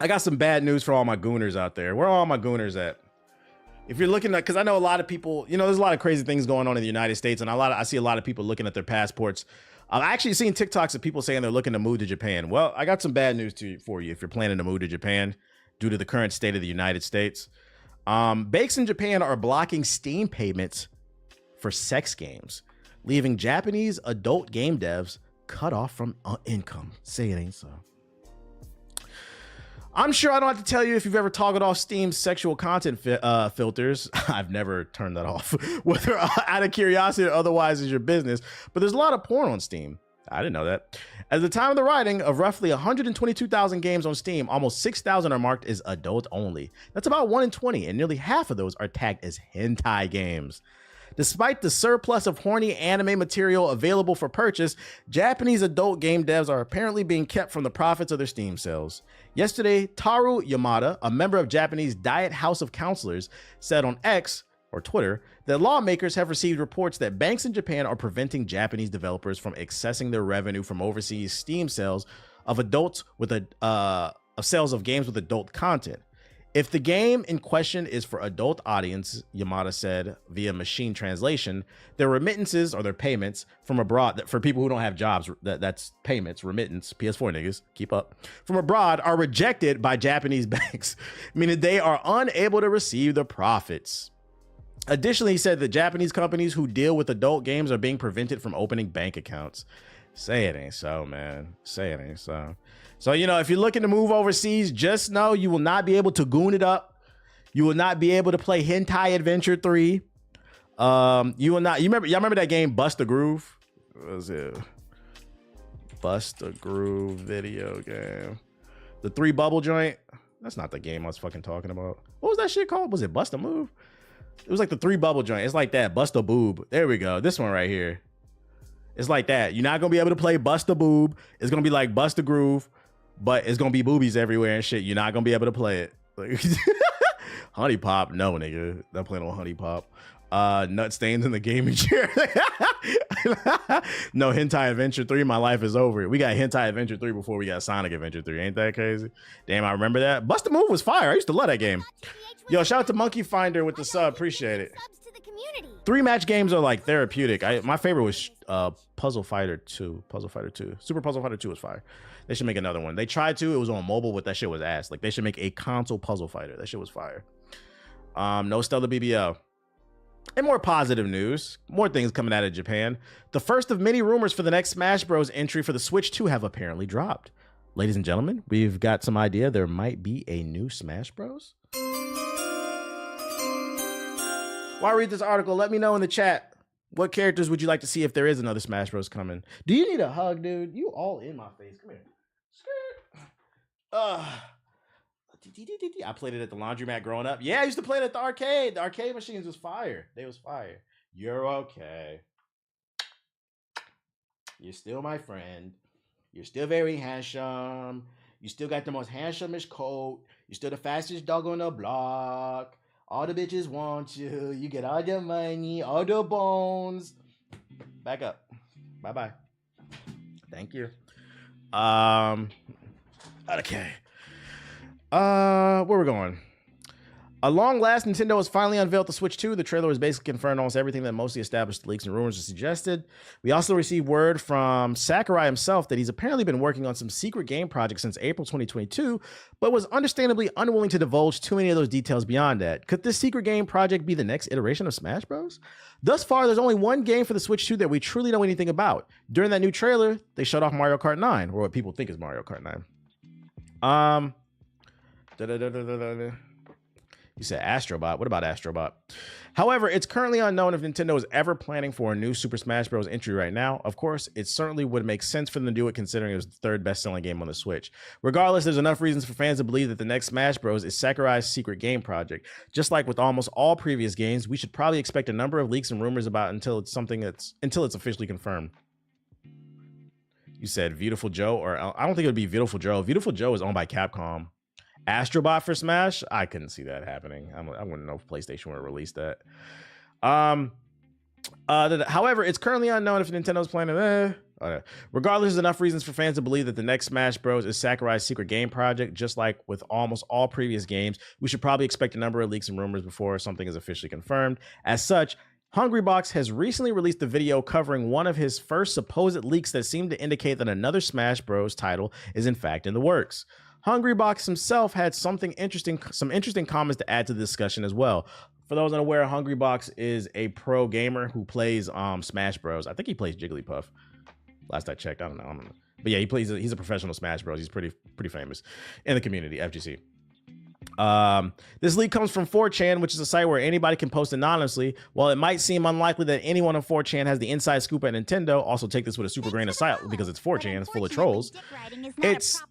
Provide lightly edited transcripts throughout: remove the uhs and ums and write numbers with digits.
I got some bad news for all my gooners out there. Where are all my gooners at? If you're looking at, because I know a lot of people, there's a lot of crazy things going on in the United States, and I see a lot of people looking at their passports. I've actually seen TikToks of people saying they're looking to move to Japan. Well, I got some bad news for you if you're planning to move to Japan due to the current state of the United States. Banks in Japan are blocking Steam payments for sex games, leaving Japanese adult game devs cut off from income. Say it ain't so. I'm sure I don't have to tell you if you've ever toggled off Steam's sexual content filters. I've never turned that off, whether out of curiosity or otherwise is your business. But there's a lot of porn on Steam. I didn't know that. At the time of the writing, of roughly 122,000 games on Steam, almost 6,000 are marked as adult only. That's about 1 in 20, and nearly half of those are tagged as hentai games. Despite the surplus of horny anime material available for purchase, Japanese adult game devs are apparently being kept from the profits of their Steam sales. Yesterday, Taru Yamada, a member of Japanese Diet House of Counselors, said on X, or Twitter, that lawmakers have received reports that banks in Japan are preventing Japanese developers from accessing their revenue from overseas Steam sales of sales of games with adult content. If the game in question is for adult audience, Yamada said via machine translation, their remittances or their payments from abroad, for people who don't have jobs, that's payments, remittance, PS4 niggas, keep up, from abroad are rejected by Japanese banks, meaning they are unable to receive the profits. Additionally, he said that Japanese companies who deal with adult games are being prevented from opening bank accounts. Say it ain't so, man. Say it ain't so. So, if you're looking to move overseas, just know you will not be able to goon it up. You will not be able to play Hentai Adventure 3. You will not. Y'all remember that game Bust a Groove? What was it? Bust a Groove video game. The 3 bubble joint. That's not the game I was fucking talking about. What was that shit called? Was it Bust a Move? It was like the 3 bubble joint. It's like that. Bust a Boob. There we go. This one right here. It's like that. You're not gonna be able to play Bust a Boob. It's gonna be like Bust a Groove, but it's gonna be boobies everywhere and shit. You're not gonna be able to play it. Like, Honey Pop, no nigga. Not playing on Honey Pop. Nut stains in the gaming chair. No, Hentai Adventure 3. My life is over. We got Hentai Adventure 3 before we got Sonic Adventure 3. Ain't that crazy? Damn, I remember that. Bust a Move was fire. I used to love that game. Yo, shout out to Monkey Finder with the sub. Appreciate it. 3 match games are like therapeutic. My favorite was Puzzle Fighter 2. Puzzle Fighter 2. Super Puzzle Fighter 2 was fire. They should make another one. They tried to. It was on mobile, but that shit was ass. Like, they should make a console Puzzle Fighter. That shit was fire. No Stellar BBL. And more positive news. More things coming out of Japan. The first of many rumors for the next Smash Bros. Entry for the Switch 2 have apparently dropped. Ladies and gentlemen, we've got some idea there might be a new Smash Bros. While I read this article, let me know in the chat, what characters would you like to see if there is another Smash Bros. Coming? Do you need a hug, dude? You all in my face. Come here. I played it at the laundromat growing up. Yeah, I used to play it at the arcade. The arcade machines was fire. They was fire. You're okay. You're still my friend. You're still very handsome. You still got the most handsomest coat. You're still the fastest dog on the block. All the bitches want you. You get all the money, all the bones. Back up. Bye-bye. Thank you. Okay. Where we're going? At long last, Nintendo has finally unveiled the Switch 2. The trailer was basically confirmed almost everything that mostly established leaks and rumors have suggested. We also received word from Sakurai himself that he's apparently been working on some secret game projects since April 2022, but was understandably unwilling to divulge too many of those details beyond that. Could this secret game project be the next iteration of Smash Bros? Thus far, there's only one game for the Switch 2 that we truly know anything about. During that new trailer, they showed off Mario Kart 9, or what people think is Mario Kart 9. You said Astrobot. What about Astrobot? However, it's currently unknown if Nintendo is ever planning for a new Super Smash Bros. Entry right now. Of course, it certainly would make sense for them to do it considering it was the 3rd best-selling game on the Switch. Regardless, there's enough reasons for fans to believe that the next Smash Bros. Is Sakurai's secret game project. Just like with almost all previous games, we should probably expect a number of leaks and rumors about until it's officially confirmed. You said Beautiful Joe, or I don't think it would be Beautiful Joe. Beautiful Joe is owned by Capcom. Astrobot for Smash? I couldn't see that happening. I wouldn't know if PlayStation would release that. However, it's currently unknown if Nintendo's planning. Regardless, there's enough reasons for fans to believe that the next Smash Bros. Is Sakurai's secret game project. Just like with almost all previous games, we should probably expect a number of leaks and rumors before something is officially confirmed. As such, Hungrybox has recently released a video covering one of his first supposed leaks that seem to indicate that another Smash Bros. Title is in fact in the works. Hungrybox himself had some interesting comments to add to the discussion as well. For those unaware, Hungrybox is a pro gamer who plays Smash Bros. I think he plays Jigglypuff. Last I checked, I don't know. But yeah, he's a professional Smash Bros. He's pretty famous in the community, FGC. This leak comes from 4chan, which is a site where anybody can post anonymously. While it might seem unlikely that anyone on 4chan has the inside scoop at Nintendo, also take this with a super grain of salt because it's 4chan, it's full of trolls. It's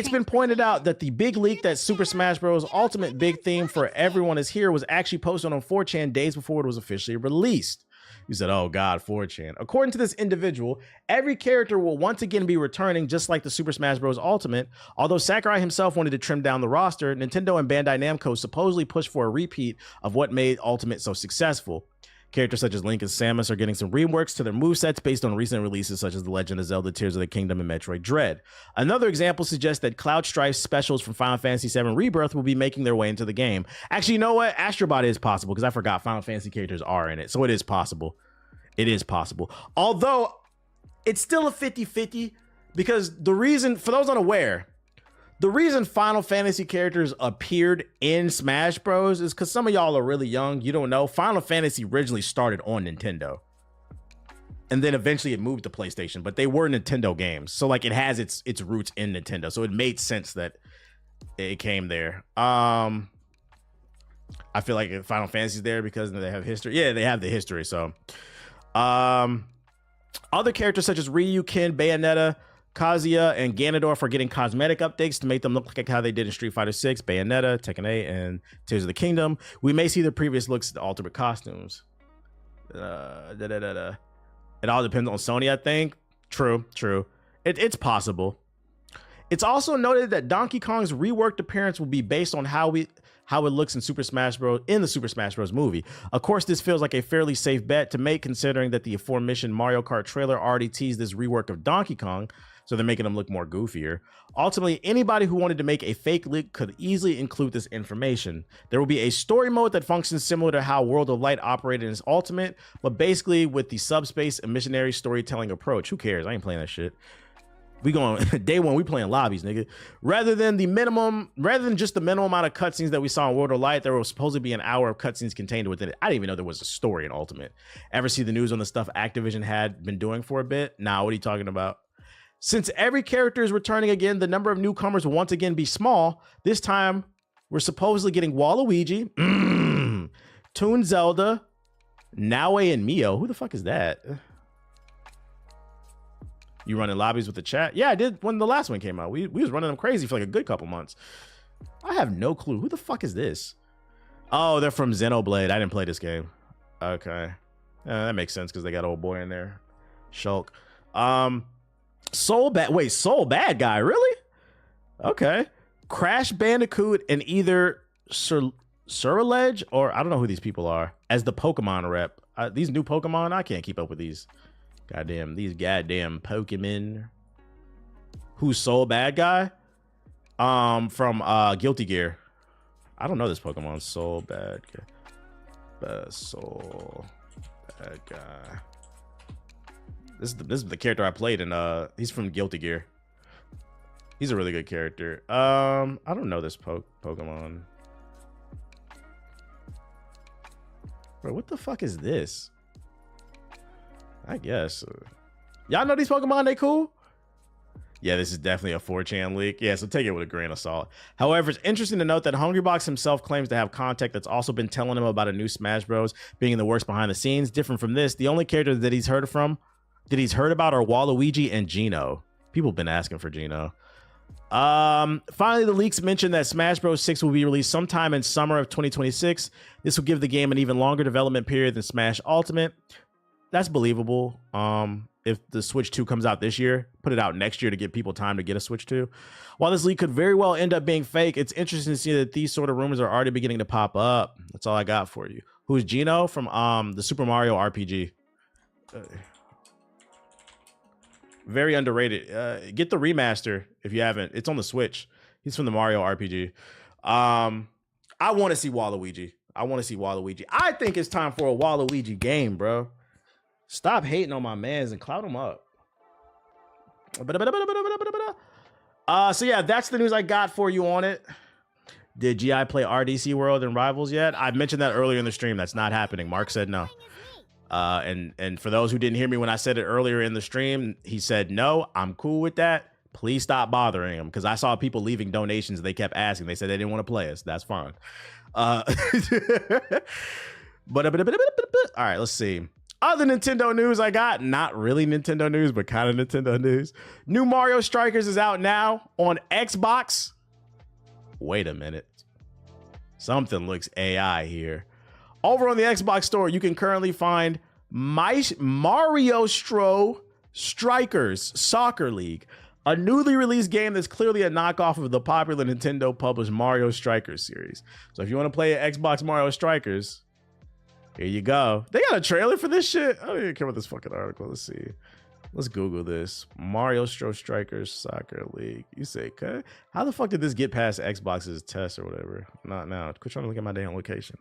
been pointed out that the big leak that Super Smash Bros. Ultimate big theme for Everyone Is Here was actually posted on 4chan days before it was officially released. You said, oh God, 4chan. According to this individual, every character will once again be returning just like the Super Smash Bros. Ultimate. Although Sakurai himself wanted to trim down the roster, Nintendo and Bandai Namco supposedly pushed for a repeat of what made Ultimate so successful. Characters such as Link and Samus are getting some reworks to their movesets based on recent releases such as The Legend of Zelda Tears of the Kingdom and Metroid Dread. Another example suggests that Cloud Strife's specials from Final Fantasy VII Rebirth will be making their way into the game. Actually, you know what? Astrobot is possible because I forgot Final Fantasy characters are in it. So it is possible. It is possible. Although it's still a 50-50 because the reason, for those unaware, the reason Final Fantasy characters appeared in Smash Bros. Is because some of y'all are really young. You don't know. Final Fantasy originally started on Nintendo. And then eventually it moved to PlayStation. But they were Nintendo games. So like it has its roots in Nintendo. So it made sense that it came there. I feel like Final Fantasy's there because they have history. Yeah, they have the history. So other characters such as Ryu, Ken, Bayonetta, Kazuya, and Ganondorf are getting cosmetic updates to make them look like how they did in Street Fighter 6, Bayonetta, Tekken 8, and Tears of the Kingdom. We may see the previous looks at the alternate costumes. It all depends on Sony, I think. True. It's possible. It's also noted that Donkey Kong's reworked appearance will be based on how it looks in Super Smash Bros. In the Super Smash Bros. Movie. Of course, this feels like a fairly safe bet to make, considering that the aforementioned Mario Kart trailer already teased this rework of Donkey Kong, so they're making him look more goofier. Ultimately, anybody who wanted to make a fake leak could easily include this information. There will be a story mode that functions similar to how World of Light operated in its Ultimate, but basically with the subspace and missionary storytelling approach. Who cares? I ain't playing that shit. We going day one, we playing lobbies, nigga. Rather than just the minimum amount of cutscenes that we saw in World of Light, there was supposed to be an hour of cutscenes contained within it. I didn't even know there was a story in Ultimate. Ever see the news on the stuff Activision had been doing for a bit? Nah, what are you talking about? Since every character is returning again, the number of newcomers will once again be small. This time, we're supposedly getting Waluigi, Toon Zelda, Naue, and Mio. Who the fuck is that? You running lobbies with the chat? Yeah, I did when the last one came out. We was running them crazy for like a good couple months. I have no clue. Who the fuck is this? Oh, they're from Xenoblade. I didn't play this game. Okay. That makes sense because they got old boy in there. Shulk. Soul Bad Guy, really? Okay. Crash Bandicoot and either Surledge or I don't know who these people are as the Pokemon rep. These new Pokemon, I can't keep up with these. These goddamn Pokemon. Who's Soul Bad Guy? From Guilty Gear. I don't know this Pokemon. Soul Bad Guy. Soul Bad Guy. This is the character I played in. He's from Guilty Gear. He's a really good character. I don't know this Pokemon. Bro, what the fuck is this? I guess. Y'all know these Pokemon, they cool? Yeah, this is definitely a 4chan leak. Yeah, so take it with a grain of salt. However, it's interesting to note that Hungrybox himself claims to have contact that's also been telling him about a new Smash Bros. Being in the works behind the scenes. Different from this, the only character that he's heard about are Waluigi and Geno. People have been asking for Geno. Finally, the leaks mentioned that Smash Bros. 6 will be released sometime in summer of 2026. This will give the game an even longer development period than Smash Ultimate. That's believable. If the Switch 2 comes out this year, put it out next year to give people time to get a Switch 2. While this leak could very well end up being fake, it's interesting to see that these sort of rumors are already beginning to pop up. That's all I got for you. Who's Geno from the Super Mario RPG? Very underrated. Get the remaster if you haven't. It's on the Switch. He's from the Mario RPG. I want to see Waluigi. I think it's time for a Waluigi game, bro. Stop hating on my mans and clout him up. So yeah, that's the news I got for you on it. Did GI play RDC World and Rivals yet? I mentioned that earlier in the stream. That's not happening. Mark said no. And for those who didn't hear me when I said it earlier in the stream, he said no. I'm cool with that. Please stop bothering him, because I saw people leaving donations. They kept asking. They said they didn't want to play us. That's fine. All right, let's see. Other Nintendo news I got, not really Nintendo news, but kind of Nintendo news. New Mario Strikers is out now on Xbox. Wait a minute. Something looks AI here. Over on the Xbox store, you can currently find Mario Strikers Soccer League, a newly released game that's clearly a knockoff of the popular Nintendo-published Mario Strikers series. So if you want to play Xbox Mario Strikers, here you go. They got a trailer for this shit? I don't even care about this fucking article. Let's see. Let's Google this. Mario Strikers Soccer League. You say, okay. How the fuck did this get past Xbox's test or whatever? Not now. Quit trying to look at my damn location.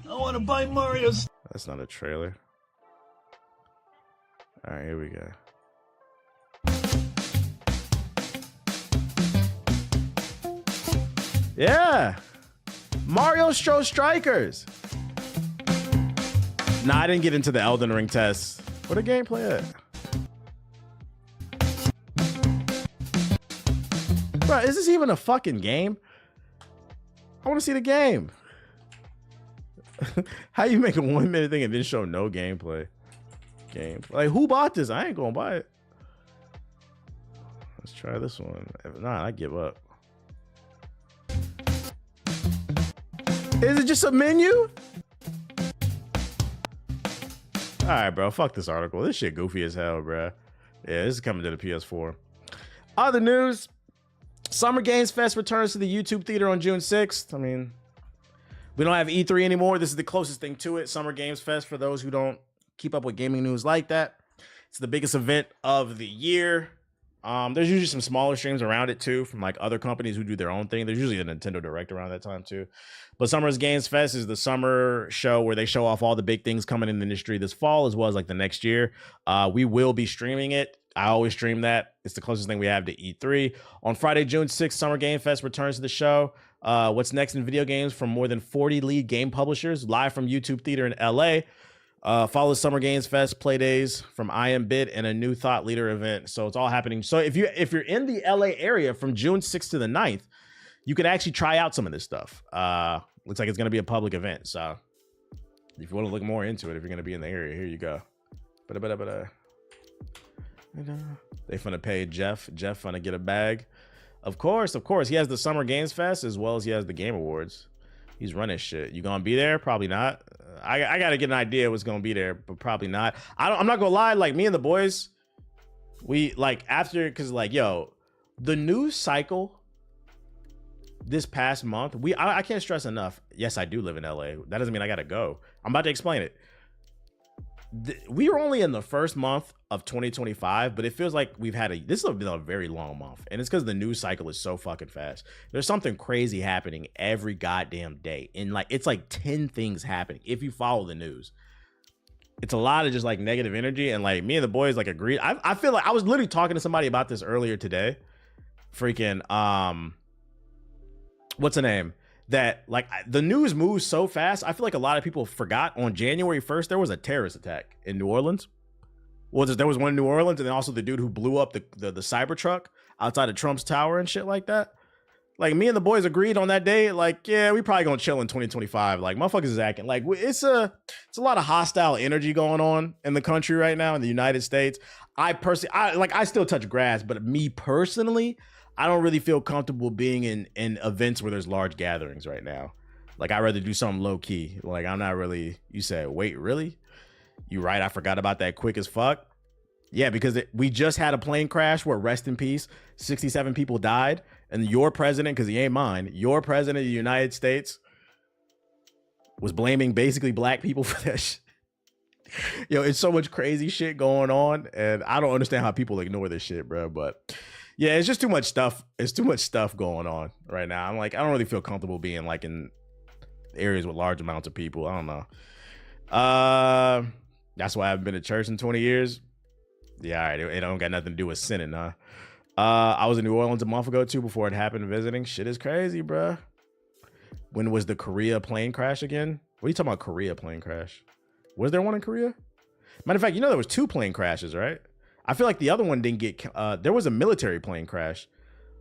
I want to buy Mario's. That's not a trailer. All right, here we go. Yeah. Mario Strikers. Nah, I didn't get into the Elden Ring test. Where the gameplay at? Bro, is this even a fucking game? I want to see the game. How you make a 1 minute thing and then show no gameplay? Like, who bought this? I ain't gonna buy it. Let's try this one. If not, I give up. Is it just a menu? All right, bro. Fuck this article. This shit goofy as hell, bro. Yeah, this is coming to the PS4. Other news. Summer Games Fest returns to the YouTube Theater on June 6th. I mean, we don't have E3 anymore. This is the closest thing to it. Summer Games Fest, for those who don't keep up with gaming news like that. It's the biggest event of the year. There's usually some smaller streams around it too, from like other companies who do their own thing. There's usually a Nintendo Direct around that time too. But Summer's Games Fest is the summer show where they show off all the big things coming in the industry this fall, as well as like the next year. We will be streaming it. I always stream that. It's the closest thing we have to E3. On Friday, June 6th, Summer Game Fest returns to the show. What's next in video games from more than 40 lead game publishers, live from YouTube Theater in LA. Follow Summer Games Fest play days from IMBit and a new thought leader event. So it's all happening. So if you're in the LA area from June 6th to the 9th, you could actually try out some of this stuff. Looks like it's going to be a public event. So if you want to look more into it, if you're going to be in the area, here you go. They finna pay Jeff. Jeff finna get a bag. Of course. He has the Summer Games Fest as well as he has the Game Awards. He's running shit. You gonna be there? Probably not. I gotta get an idea what's gonna be there, but probably not. I'm not gonna lie. Like, me and the boys, we like after, cause like, yo, the news cycle this past month, I can't stress enough. Yes, I do live in LA. That doesn't mean I gotta go. I'm about to explain it. We are only in the first month of 2025, but it feels like this has been a very long month, and it's because the news cycle is so fucking fast. There's something crazy happening every goddamn day, and like it's like 10 things happening if you follow the news. It's a lot of just like negative energy, and like me and the boys like agreed. I feel like I was literally talking to somebody about this earlier today. Freaking what's the name? That like the news moves so fast. I feel like a lot of people forgot on January 1st there was a terrorist attack in New Orleans. Well, there was one in New Orleans, and then also the dude who blew up the Cybertruck outside of Trump's tower and shit like that. Like, me and the boys agreed on that day, like, yeah, we probably gonna chill in 2025. Like, motherfuckers is acting like it's a lot of hostile energy going on in the country right now in the United States. I still touch grass, but me personally, I don't really feel comfortable being in events where there's large gatherings right now. Like, I'd rather do something low key. Like, I'm not really, you say, wait, really? You right, I forgot about that quick as fuck. Yeah, because we just had a plane crash where, rest in peace, 67 people died. And your president, because he ain't mine, your president of the United States was blaming basically black people for that shit. Yo, it's so much crazy shit going on, and I don't understand how people ignore this shit, bro. But yeah, it's just too much stuff. It's too much stuff going on right now. I'm like, I don't really feel comfortable being like in areas with large amounts of people. I don't know. That's why I haven't been to church in 20 years. Yeah, all right. It don't got nothing to do with sinning, huh? I was in New Orleans a month ago too before it happened visiting. Shit is crazy, bro. When was the Korea plane crash again? What are you talking about, Korea plane crash? Was there one in Korea? Matter of fact, you know there was 2 plane crashes, right? I feel like the other one didn't get. There was a military plane crash.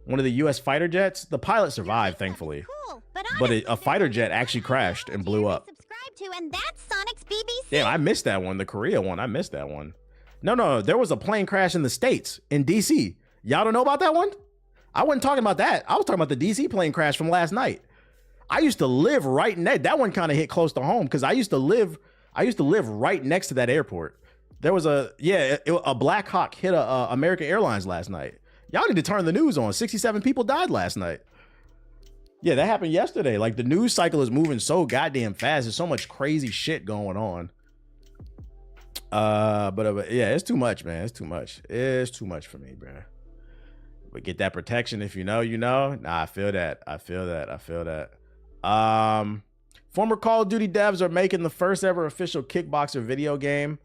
One of the U.S. fighter jets. The pilot survived, thankfully. Cool, but A fighter jet actually crashed and blew up. Subscribe to, and that's Sonic's BBC. Damn, I missed that one. The Korea one. I missed that one. No. There was a plane crash in the States, in D.C. Y'all don't know about that one? I wasn't talking about that. I was talking about the D.C. plane crash from last night. I used to live right in that. That one kind of hit close to home because I used to live right next to that airport. There was a Black Hawk hit a American Airlines last night. Y'all need to turn the news on. 67 people died last night. Yeah, that happened yesterday. Like, the news cycle is moving so goddamn fast. There's so much crazy shit going on. But yeah, it's too much, man. It's too much. It's too much for me, bro. But get that protection. If you know, you know. Nah, I feel that. Former Call of Duty devs are making the first ever official kickboxer video game,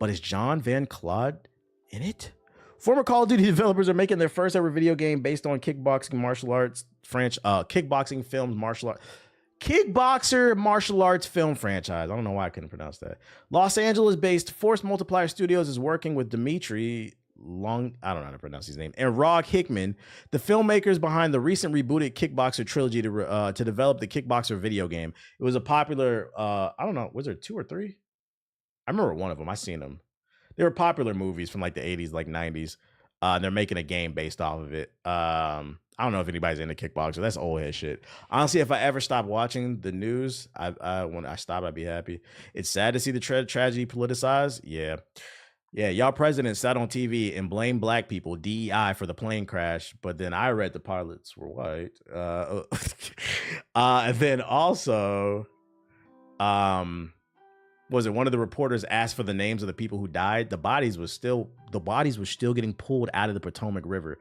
but is John Van Claude in it? Former Call of Duty developers are making their first ever video game based on kickboxing martial arts kickboxing films kickboxer martial arts film franchise. I don't know why I couldn't pronounce that. Los Angeles-based Force Multiplier Studios is working with Dimitri Long, I don't know how to pronounce his name, and Rog Hickman, the filmmakers behind the recent rebooted Kickboxer trilogy, to develop the Kickboxer video game. It was a popular, I don't know, was there 2 or 3? I remember one of them. I seen them. They were popular movies from like the 80s, like 90s. They're making a game based off of it. I don't know if anybody's into Kickboxer. That's old head shit. Honestly, if I ever stop watching the news, when I stop, I'd be happy. It's sad to see the tragedy politicized. Yeah, y'all president sat on TV and blamed black people, DEI, for the plane crash, but then I read the pilots were white. And then also, was it one of the reporters asked for the names of the people who died? The bodies were still getting pulled out of the Potomac River.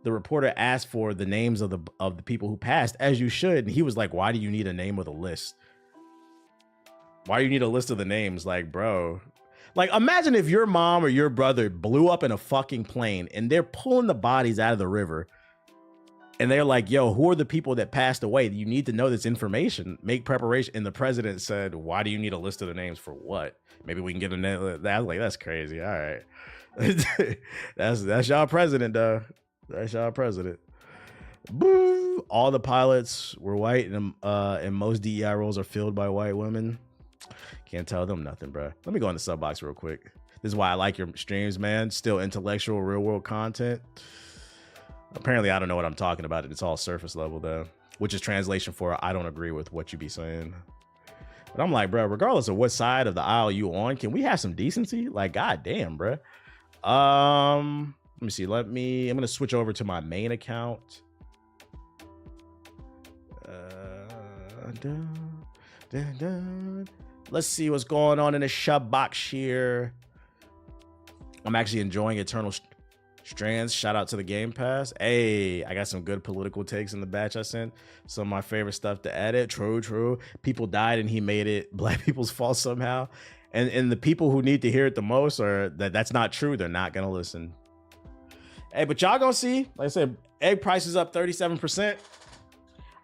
The reporter asked for the names of the people who passed, as you should, and he was like, "Why do you need a name with a list? Why do you need a list of the names?" Like, bro. Like, imagine if your mom or your brother blew up in a fucking plane and they're pulling the bodies out of the river. And they're like, yo, who are the people that passed away? You need to know this information. Make preparation. And the president said, why do you need a list of the names for what? Maybe we can get a name. Like, that's crazy. All right. That's y'all president, though. That's y'all president. Boo. All the pilots were white, and most DEI roles are filled by white women. Can't tell them nothing, bro. Let me go in the sub box real quick. This is why I like your streams, man. Still intellectual, real world content. Apparently, I don't know what I'm talking about. It's all surface level, though, which is translation for I don't agree with what you be saying. But I'm like, bro, regardless of what side of the aisle you on, can we have some decency? Like, goddamn, bro. Let me see. I'm gonna switch over to my main account. Let's see what's going on in the shub box here. I'm actually enjoying Eternal Strands. Shout out to the Game Pass. Hey, I got some good political takes in the batch I sent. Some of my favorite stuff to edit. True. People died and he made it black people's fault somehow. And the people who need to hear it the most are that's not true. They're not gonna listen. Hey, but y'all gonna see, like I said, egg prices up 37%.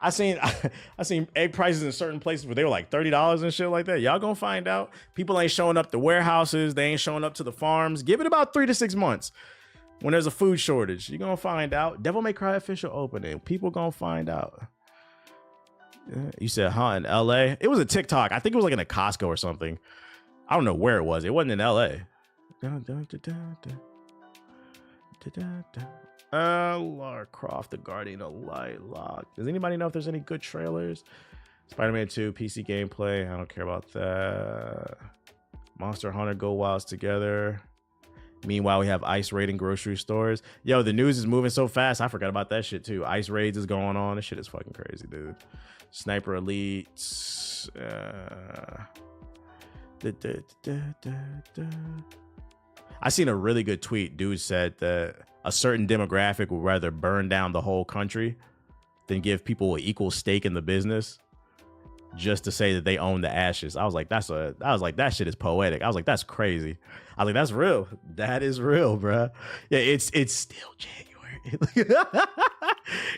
I seen egg prices in certain places where they were like $30 and shit like that. Y'all gonna find out. People ain't showing up to warehouses. They ain't showing up to the farms. Give it about 3 to 6 months. When there's a food shortage, you're gonna find out. Devil May Cry official opening. People gonna find out. Yeah, you said, huh, in LA? It was a TikTok. I think it was like in a Costco or something. I don't know where it was. It wasn't in LA. Lara Croft, the Guardian of Light Lock. Does anybody know if there's any good trailers? Spider-Man 2 PC gameplay. I don't care about that. Monster Hunter Go Wilds Together. Meanwhile, we have ICE raiding grocery stores. Yo, the news is moving so fast. I forgot about that shit too. ICE raids is going on. This shit is fucking crazy, dude. Sniper Elite. I seen a really good tweet. Dude said that a certain demographic would rather burn down the whole country than give people an equal stake in the business just to say that they own the ashes. I was like, that shit is poetic. I was like, that's crazy. I was like, that's real. That is real, bruh. Yeah, it's still January.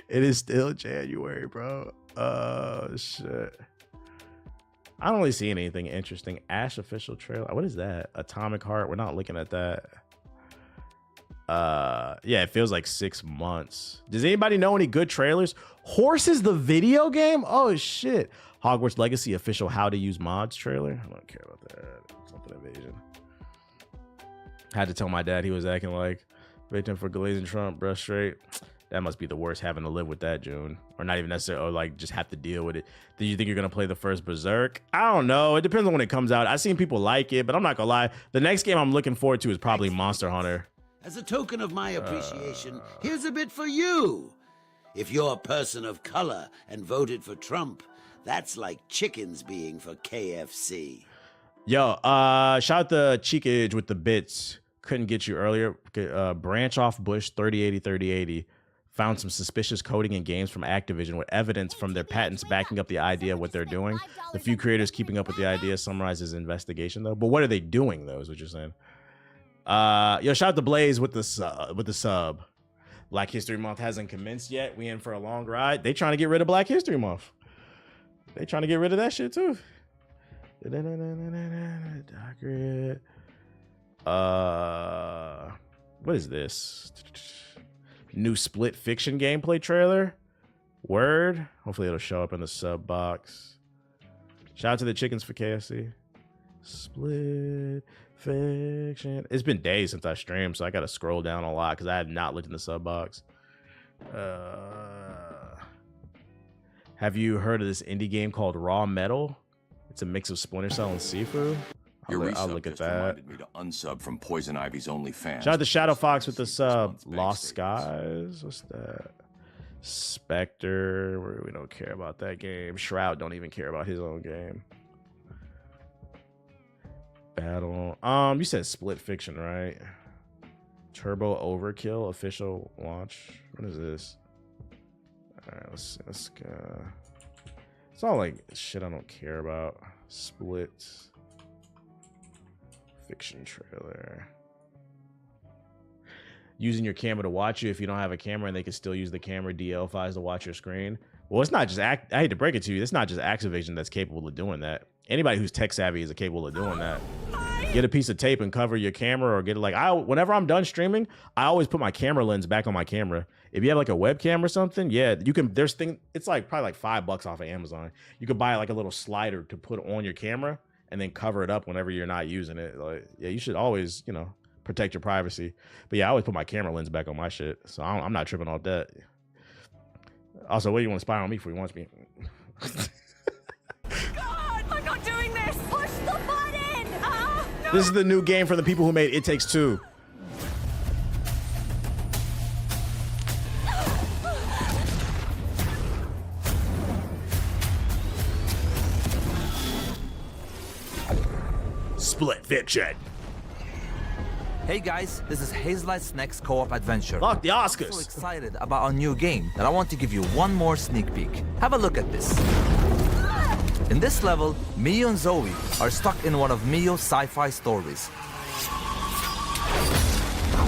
It is still January, bro. Shit. I don't really see anything interesting. Ash official trailer. What is that? Atomic Heart. We're not looking at that. Yeah, it feels like 6 months. Does anybody know any good trailers? Horses the video game? Oh shit. Hogwarts Legacy official how to use mods trailer. I don't care about that. Something invasion. Had to tell my dad he was acting like victim for glazing Trump, bruh, straight. That must be the worst, having to live with that, June. Or not even necessarily, or like just have to deal with it. Do you think you're gonna play the first Berserk? I don't know. It depends on when it comes out. I've seen people like it, but I'm not gonna lie. The next game I'm looking forward to is probably Monster Hunter. As a token of my appreciation, here's a bit for you. If you're a person of color and voted for Trump, that's like chickens being for KFC. Yo, shout out the Cheekage with the bits. Couldn't get you earlier. Branch off Bush 3080 found some suspicious coding in games from Activision with evidence from their patents backing up the idea of what they're doing. The few creators keeping up with the idea summarizes investigation though. But what are they doing though, is what you're saying. Yo, shout out to Blaze with the sub. Black History Month hasn't commenced yet. We in for a long ride. They trying to get rid of Black History Month. They trying to get rid of that shit too. What is this? New Split Fiction gameplay trailer. Word. Hopefully it'll show up in the sub box. Shout out to the chickens for KFC. Split Fiction. It's been days since I streamed, so I gotta scroll down a lot because I have not looked in the sub box. Have you heard of this indie game called Raw Metal? It's a mix of Splinter Cell and Sifu. I'll look at that. Reminded me to unsub from Poison Ivy's OnlyFans. Shout out to Shadow Fox with the sub. Lost Skies. What's that? Spectre. We don't care about that game. Shroud don't even care about his own game. Battle. You said Split Fiction, right? Turbo Overkill official launch. What is this? All right, let's go. It's all like shit I don't care about. Split Fiction trailer. Using your camera to watch you if you don't have a camera, and they can still use the camera DL files to watch your screen. Well, it's not just I hate to break it to you, it's not just Activision that's capable of doing that. Anybody who's tech savvy is capable of doing that. Get a piece of tape and cover your camera, or get it like whenever I'm done streaming, I always put my camera lens back on my camera. If you have like a webcam or something, yeah, you can. It's like probably like $5 off of Amazon. You could buy like a little slider to put on your camera and then cover it up whenever you're not using it. Like, yeah, you should always, protect your privacy. But yeah, I always put my camera lens back on my shit, so I'm not tripping off that. Also, what do you want to spy on me for? You want me? God, I'm not doing this. Push the button! No. This is the new game for the people who made It Takes Two. Split Fiction. Hey guys, this is Hazelight's next co-op adventure. Lock the I'm so Oscars. excited about our new game that I want to give you one more sneak peek. Have a look at this. In this level, Mio and Zoe are stuck in one of Mio's sci-fi stories.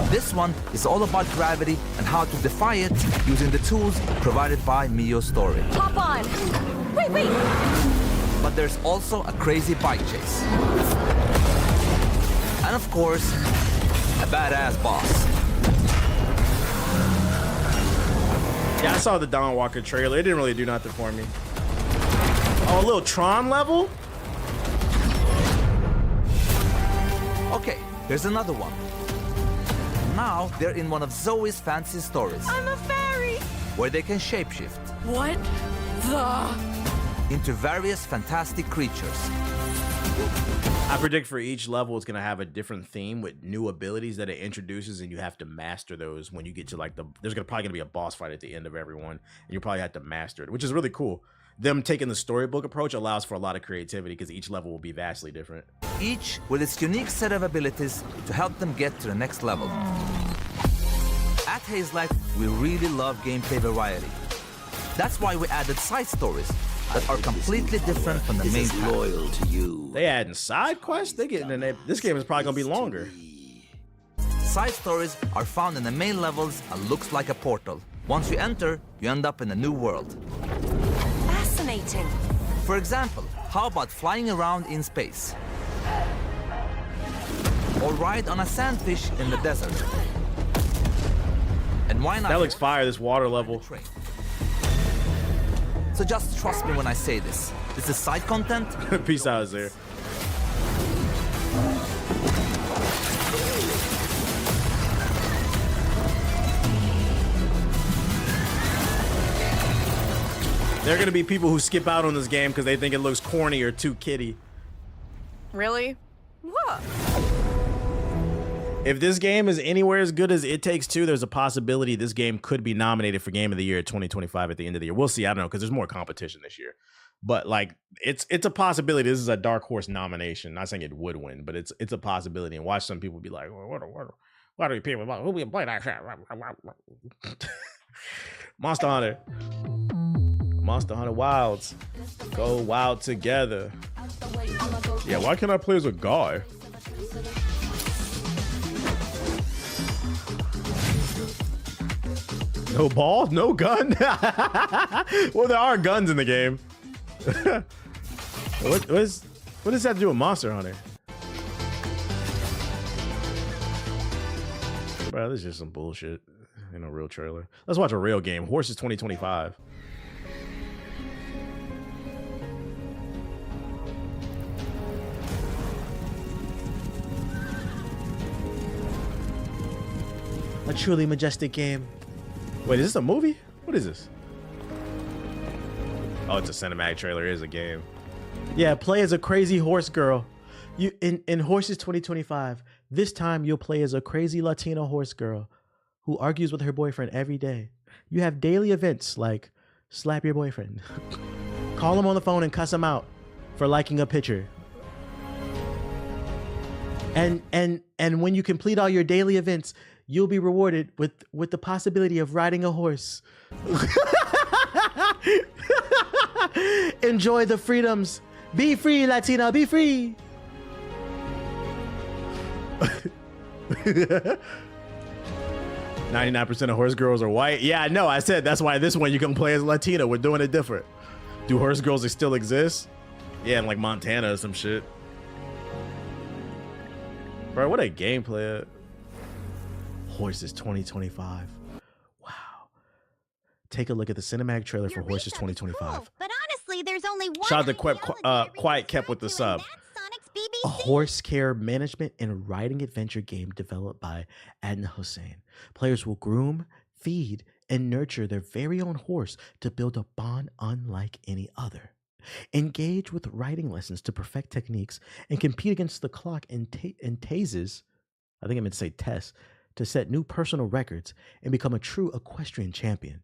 This one is all about gravity and how to defy it using the tools provided by Mio's story. Hop on. Wait. But there's also a crazy bike chase. And of course, a badass boss. Yeah, I saw the Dawn Walker trailer. It didn't really do nothing for me. Oh, a little Tron level? Okay, here's another one. Now they're in one of Zoe's fancy stories, I'm a fairy. where they can shapeshift What the? into various fantastic creatures. I predict for each level it's gonna have a different theme with new abilities that it introduces, and you have to master those when you get to like there's probably gonna be a boss fight at the end of every one, and you probably have to master it, which is really cool. them taking the storybook approach allows for a lot of creativity because each level will be vastly different. Each with its unique set of abilities to help them get to the next level. At Hazelight, we really love gameplay variety. That's why we added side stories that are completely different from the main path. Loyal to you. They adding side quests? They getting in there. This game is probably gonna be longer. Side stories are found in the main levels and looks like a portal. Once you enter, you end up in a new world. Fascinating. For example, how about flying around in space? Or ride on a sandfish in the desert? And why not? That looks fire, this water level. Train. So just trust me when I say this. This is side content. Peace out, there. There are gonna be people who skip out on this game because they think it looks corny or too kiddie. Really? What? If this game is anywhere as good as It Takes Two, there's a possibility this game could be nominated for Game of the Year 2025 at the end of the year. We'll see. I don't know because there's more competition this year. But like, it's a possibility. This is a dark horse nomination. Not saying it would win, but it's a possibility. And watch some people be like, well, what are you people? Who we play that shit? Monster Hunter. Monster Hunter Wilds. Go wild together. Yeah, why can't I play as a guy? No ball, no gun. Well, there are guns in the game. what does that have to do with Monster Hunter? Bro, this is just some bullshit. Ain't no real trailer. Let's watch a real game. Horses 2025. A truly majestic game. Wait, is this a movie? What is this? Oh, it's a cinematic trailer. It is a game. Yeah, play as a crazy horse girl. You in Horses 2025. This time you'll play as a crazy Latina horse girl who argues with her boyfriend every day. You have daily events like slap your boyfriend, call him on the phone and cuss him out for liking a picture. And when you complete all your daily events, you'll be rewarded with the possibility of riding a horse. Enjoy the freedoms. Be free, Latina, be free. 99% of horse girls are white. Yeah, I know. I said that's why this one you can play as Latina. We're doing it different. Do horse girls still exist? Yeah, in like Montana or some shit. Bro, what a gameplay. Horses 2025. Wow. Take a look at the cinematic trailer for Horses 2025. Cool, but honestly, there's only one. Shout out to Quiet Kept with the sub. A horse care management and riding adventure game developed by Adnan Hussein. Players will groom, feed, and nurture their very own horse to build a bond unlike any other. Engage with riding lessons to perfect techniques and compete against the clock in tazes. I think I meant to say tests to set new personal records and become a true equestrian champion.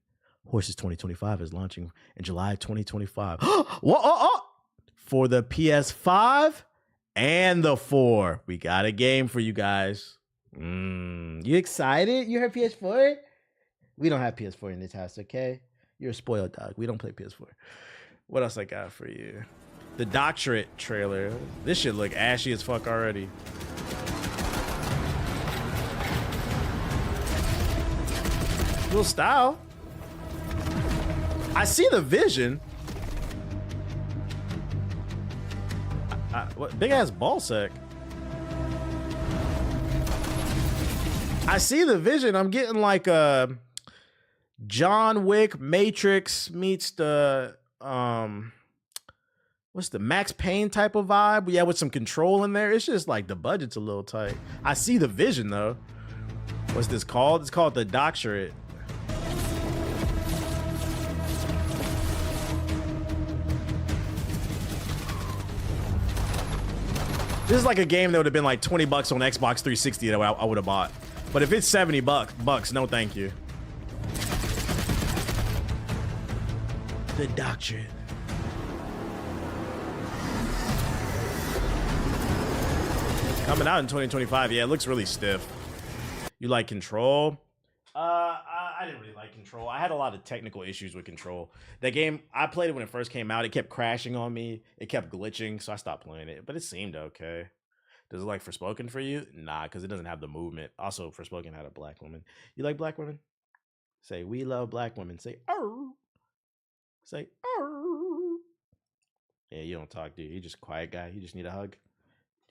Horses 2025 is launching in July 2025. For the PS5 and the 4. We got a game for you guys. You excited? You heard PS4? We don't have PS4 in this house, okay? You're a spoiled dog. We don't play PS4. What else I got for you? The Doctorate trailer. This should look ashy as fuck already. Cool style. I see the vision. What big ass ball sack. I see the vision. I'm getting like a John Wick Matrix meets the what's the Max Payne type of vibe? Yeah, with some control in there. It's just like the budget's a little tight. I see the vision though. What's this called? It's called The Doctorate. This is like a game that would have been like 20 bucks on Xbox 360 that I would have bought. But if it's 70 bucks, no thank you. The Doctorate. Coming out in 2025. Yeah, it looks really stiff. You like Control? I didn't really like Control. I had a lot of technical issues with Control. That game, I played it when it first came out. It kept crashing on me. It kept glitching, so I stopped playing it. But it seemed okay. Does it like Forspoken for you? Nah, because it doesn't have the movement. Also, Forspoken had a black woman. You like black women? Say, we love black women. Say, oh. Say, oh. Yeah, you don't talk, dude. You're just a quiet guy. You just need a hug.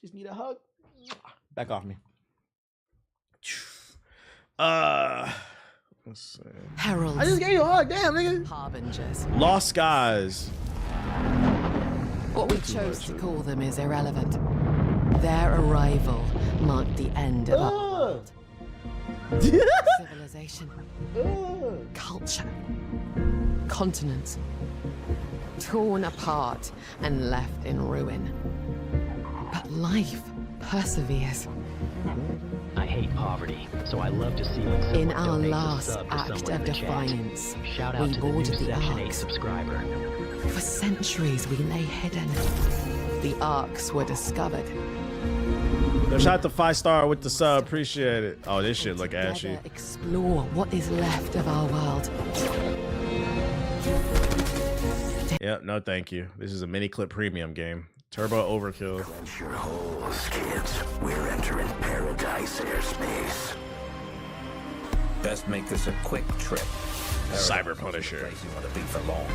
Just need a hug. Back off me. Let's see. Heralds. I just gave you a hug. Damn, nigga. Harbingers. Lost Skies. What we chose to call them is irrelevant. Their arrival marked the end of our world. Civilization. Culture. Continents. Torn apart and left in ruin. But life perseveres. I hate poverty, so I love to see when someone In our donates a last sub for act someone of in the chat. defiance, Shout out we to the new boarded the Section 8 Arks. subscriber. For centuries we lay hidden. The Arks were discovered. Shout out to 5-star with the sub. Appreciate it. Oh, this shit look ashy. Together explore what is left of our world. Yep, no thank you. This is a mini clip premium game. Turbo Overkill. Clench your holes, kids. We're entering paradise airspace. Best make this a quick trip. Cyber Punisher. Place you want to be for long.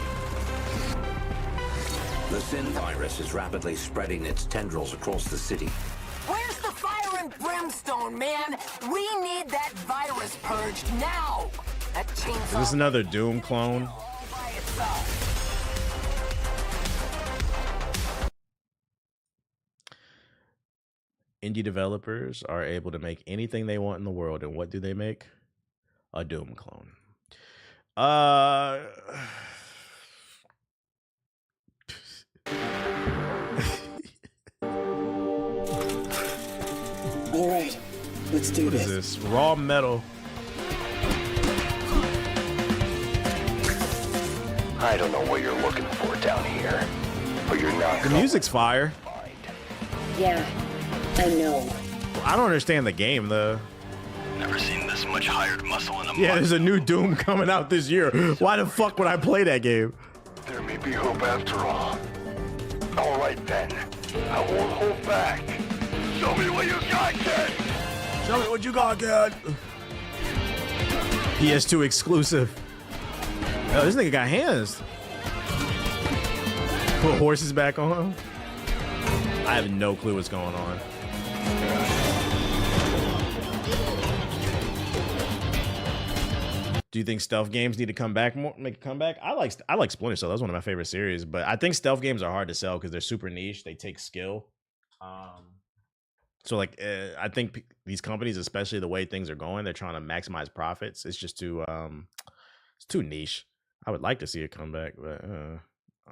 The Sin virus is rapidly spreading its tendrils across the city. Where's the fire and brimstone, man? We need that virus purged now. That chainsaw. Is this another Doom clone? all by itself. Indie developers are able to make anything they want in the world, and what do they make? A Doom clone. All right, let's do What is this? Raw metal. I don't know what you're looking for down here, but you're not. The music's fire. Yeah, I know. I don't understand the game though. Never seen this much hired muscle in a Yeah, there's a new Doom coming out this year. Why the fuck would I play that game? There may be hope after all. All right then, I won't hold back. Show me what you got, kid. Show me what you got, kid. PS2 exclusive. Oh, this nigga got hands. Put horses back on. I have no clue what's going on. Do you think stealth games need to come back more? Make a comeback? I like Splinter Cell. That's one of my favorite series. But I think stealth games are hard to sell because they're super niche. They take skill. So like, I think these companies, especially the way things are going, they're trying to maximize profits. It's just too, it's too niche. I would like to see a comeback, but.